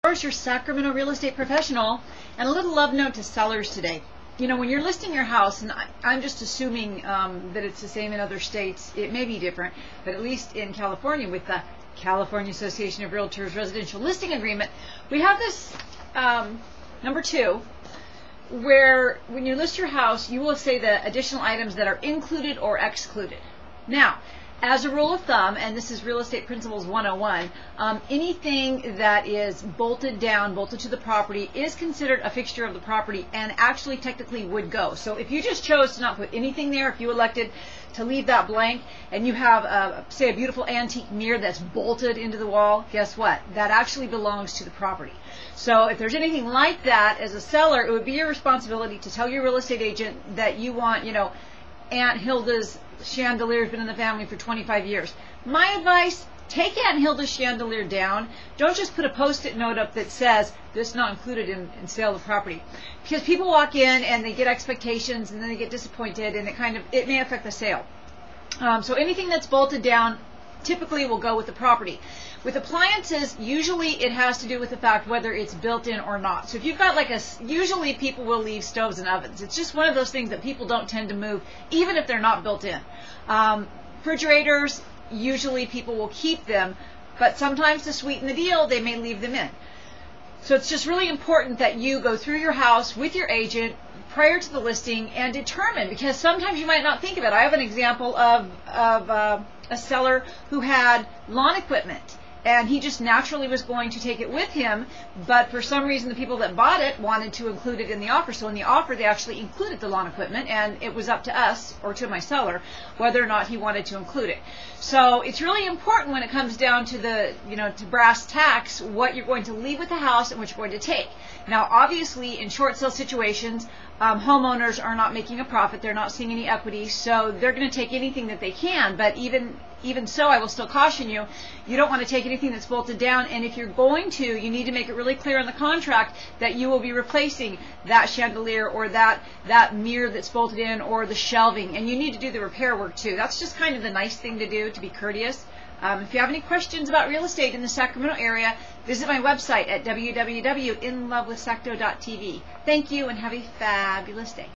Your Sacramento real estate professional, and a little love note to sellers today. You know, when you're listing your house, and I'm just assuming that it's the same in other states, it may be different, but at least in California with the California Association of Realtors Residential Listing Agreement, we have this number 2, where when you list your house, you will say the additional items that are included or excluded. Now, as a rule of thumb, and this is Real Estate Principles 101, anything that is bolted to the property is considered a fixture of the property and actually technically would go. So if you just chose to not put anything there, if you elected to leave that blank, and you have, say, a beautiful antique mirror that's bolted into the wall, guess what? That actually belongs to the property. So if there's anything like that, as a seller, it would be your responsibility to tell your real estate agent that you want, you know, Aunt Hilda's chandelier has been in the family for 25 years. My advice, take Aunt Hilda's chandelier down. Don't just put a post-it note up that says this is not included in sale of the property. Because people walk in and they get expectations and then they get disappointed, and it may affect the sale. So anything that's bolted down typically will go with the property. With appliances, usually it has to do with the fact whether it's built in or not. So if you've got usually people will leave stoves and ovens. It's just one of those things that people don't tend to move, even if they're not built in. Refrigerators, usually people will keep them, but sometimes to sweeten the deal, they may leave them in. So it's just really important that you go through your house with your agent prior to the listing and determine, because sometimes you might not think of it. I have an example of a seller who had lawn equipment, and he just naturally was going to take it with him, but for some reason the people that bought it wanted to include it in the offer. So in the offer they actually included the lawn equipment, and it was up to us, or to my seller, whether or not he wanted to include it. So it's really important when it comes down to the, to brass tacks, what you're going to leave with the house and what you're going to take. Now obviously in short sale situations, homeowners are not making a profit, they're not seeing any equity, so they're going to take anything that they can. But even so, I will still caution you, you don't want to take anything that's bolted down, and if you're going to, you need to make it really clear in the contract that you will be replacing that chandelier or that mirror that's bolted in, or the shelving, and you need to do the repair work too. That's just kind of the nice thing to do, to be courteous. If you have any questions about real estate in the Sacramento area, visit my website at www.inlovewithsacto.tv. Thank you, and have a fabulous day.